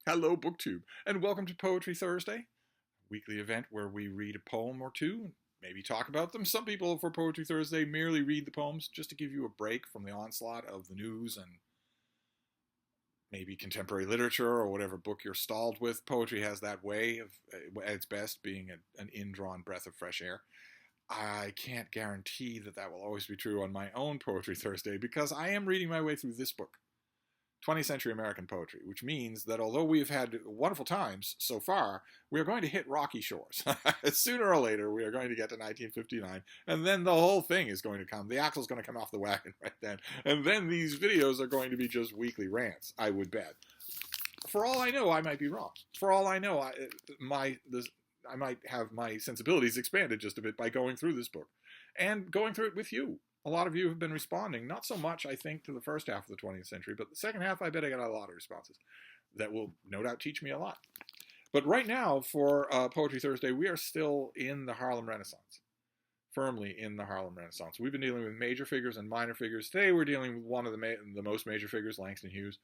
Hello, BookTube, and welcome to Poetry Thursday, a weekly event where we read a poem or two, maybe talk about them. Some people for Poetry Thursday merely read the poems just to give you a break from the onslaught of the news and maybe contemporary literature or whatever book you're stalled with. Poetry has that way of, at its best, being an indrawn breath of fresh air. I can't guarantee that that will always be true on my own Poetry Thursday because I am reading my way through this book, 20th Century American Poetry, which means that although we've had wonderful times so far, we are going to hit rocky shores. Sooner or later, we are going to get to 1959, and then the whole thing is going to come. The axle's going to come off the wagon right then, and then these videos are going to be just weekly rants, I would bet. For all I know, I might be wrong. For all I know, I might have my sensibilities expanded just a bit by going through this book and going through it with you. A lot of you have been responding, not so much, I think, to the first half of the 20th century, but the second half, I bet I got a lot of responses that will no doubt teach me a lot. But right now, for Poetry Thursday, we are still in the Harlem Renaissance, firmly in the Harlem Renaissance. We've been dealing with major figures and minor figures. Today, we're dealing with one of the most major figures, Langston Hughes.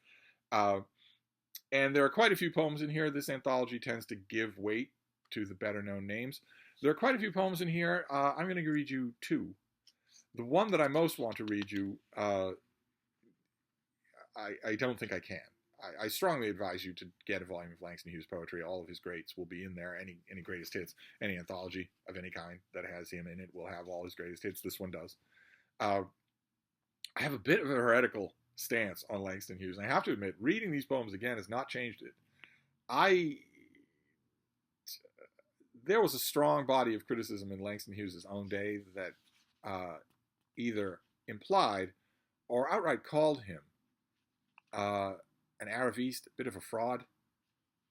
And there are quite a few poems in here. This anthology tends to give weight to the better-known names. There are quite a few poems in here. I'm going to read you two. The one that I most want to read you, I don't think I can. I strongly advise you to get a volume of Langston Hughes poetry. All of his greats will be in there. Any greatest hits, any anthology of any kind that has him in it will have all his greatest hits. This one does. I have a bit of a heretical stance on Langston Hughes. And I have to admit, reading these poems again has not changed it. There was a strong body of criticism in Langston Hughes' own day that either implied or outright called him an Araviste, a bit of a fraud,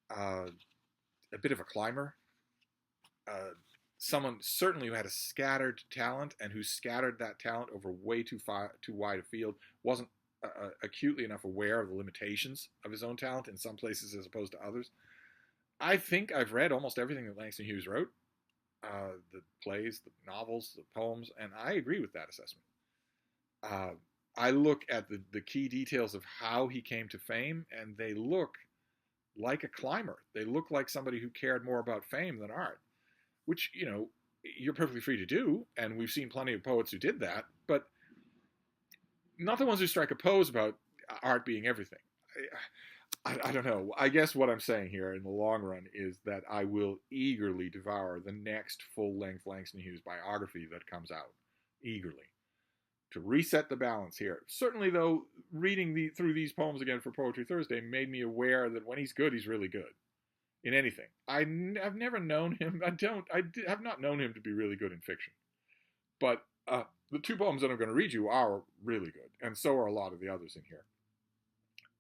a bit of a climber, someone certainly who had a scattered talent and who scattered that talent over way too wide a field, wasn't acutely enough aware of the limitations of his own talent in some places as opposed to others. I think I've read almost everything that Langston Hughes wrote. The plays, the novels, the poems, and I agree with that assessment. I look at the key details of how he came to fame, and they look like a climber. They look like somebody who cared more about fame than art, which, you know, you're perfectly free to do, and we've seen plenty of poets who did that, but not the ones who strike a pose about art being everything. I don't know. I guess what I'm saying here in the long run is that I will eagerly devour the next full-length Langston Hughes biography that comes out. Eagerly. To reset the balance here. Certainly, though, reading through these poems again for Poetry Thursday made me aware that when he's good, he's really good. In anything. I've never known him. I have not known him to be really good in fiction. But the two poems that I'm going to read you are really good. And so are a lot of the others in here.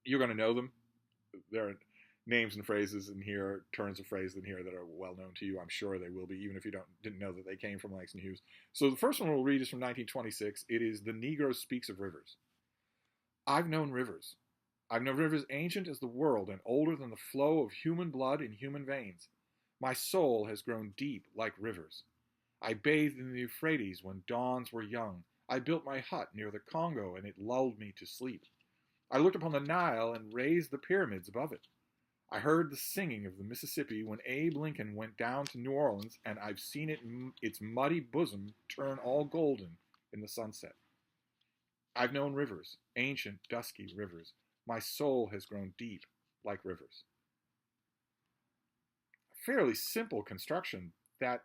You're going to know them. There are names and phrases in here, turns of phrase in here that are well known to you. I'm sure they will be, even if you didn't know that they came from Langston Hughes. So the first one we'll read is from 1926. It is The Negro Speaks of Rivers. I've known rivers. I've known rivers ancient as the world and older than the flow of human blood in human veins. My soul has grown deep like rivers. I bathed in the Euphrates when dawns were young. I built my hut near the Congo and it lulled me to sleep. I looked upon the Nile and raised the pyramids above it. I heard the singing of the Mississippi when Abe Lincoln went down to New Orleans, and I've seen its muddy bosom turn all golden in the sunset. I've known rivers, ancient, dusky rivers. My soul has grown deep like rivers. A fairly simple construction that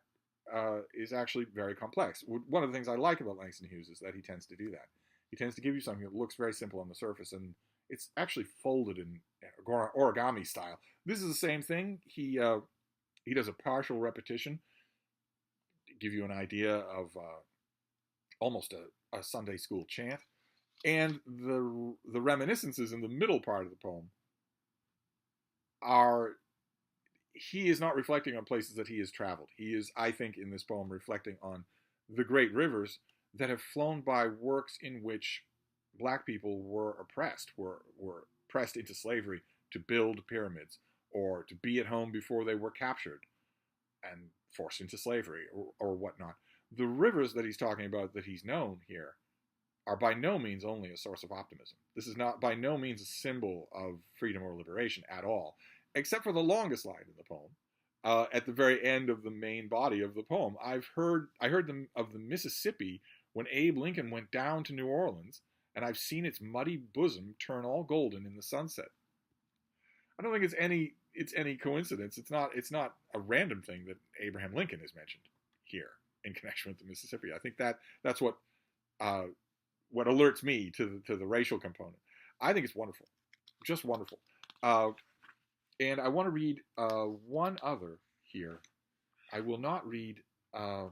is actually very complex. One of the things I like about Langston Hughes is that he tends to do that. He tends to give you something that looks very simple on the surface, and it's actually folded in origami style. This is the same thing. He does a partial repetition to give you an idea of almost a Sunday school chant. And the reminiscences in the middle part of the poem are, he is not reflecting on places that he has traveled. He is, I think, in this poem reflecting on the great rivers that have flown by works in which black people were oppressed, were pressed into slavery to build pyramids or to be at home before they were captured and forced into slavery or whatnot. The rivers that he's talking about that he's known here are by no means only a source of optimism. This is not by no means a symbol of freedom or liberation at all. except for the longest line in the poem, at the very end of the main body of the poem. I heard them of the Mississippi when Abe Lincoln went down to New Orleans, and I've seen its muddy bosom turn all golden in the sunset. I don't think it's any coincidence. It's not a random thing that Abraham Lincoln is mentioned here in connection with the Mississippi. I think that's uh, what alerts me to the racial component. I think it's wonderful, just wonderful. Uh, and I want to read one other here. I will not read. Uh,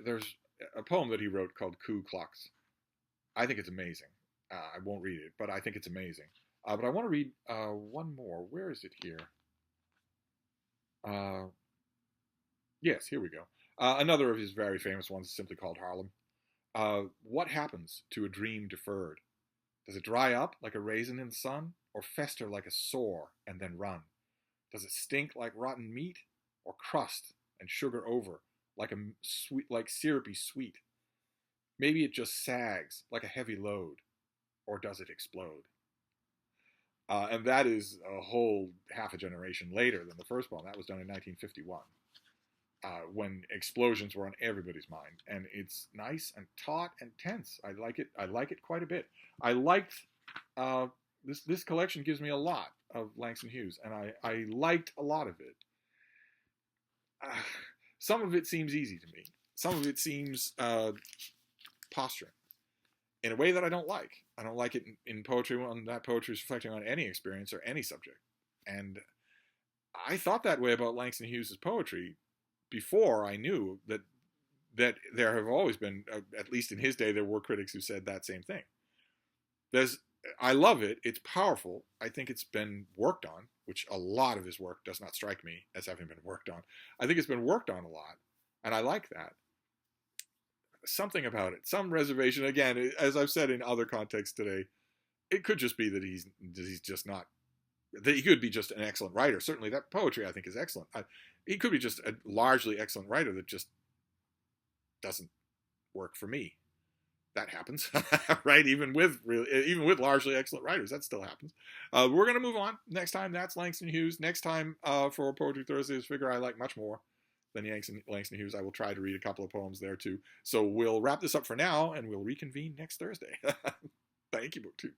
there's a poem that he wrote called Ku Klux. I think it's amazing. I won't read it, but I think it's amazing. But I want to read one more. Where is it here? Uh, yes, here we go. Another of his very famous ones is simply called Harlem. What happens to a dream deferred? Does it dry up like a raisin in the sun, or fester like a sore and then run? Does it stink like rotten meat, or crust and sugar over like a sweet, like syrupy sweet? Maybe it just sags like a heavy load, or does it explode? And that is a whole half a generation later than the first poem. That was done in 1951, when explosions were on everybody's mind. And it's nice and taut and tense. I like it. I like it quite a bit. I liked this collection gives me a lot of Langston Hughes, and I liked a lot of it. Some of it seems easy to me. Some of it seems posturing in a way that I don't like. I don't like it in poetry when that poetry is reflecting on any experience or any subject. And I thought that way about Langston Hughes' poetry before I knew that there have always been, at least in his day, there were critics who said that same thing. I love it. It's powerful. I think it's been worked on, which a lot of his work does not strike me as having been worked on. I think it's been worked on a lot, and I like that. Something about it, some reservation. Again, as I've said in other contexts today, it could just be that he's just not. That he could be just an excellent writer. Certainly, that poetry I think is excellent. He could be just a largely excellent writer that just doesn't work for me. That happens, right? Even with largely excellent writers, that still happens. We're gonna move on. Next time, that's Langston Hughes. Next time for Poetry Thursdays, figure I like much more than Langston Hughes. I will try to read a couple of poems there too. So we'll wrap this up for now, and we'll reconvene next Thursday. Thank you, BookTube.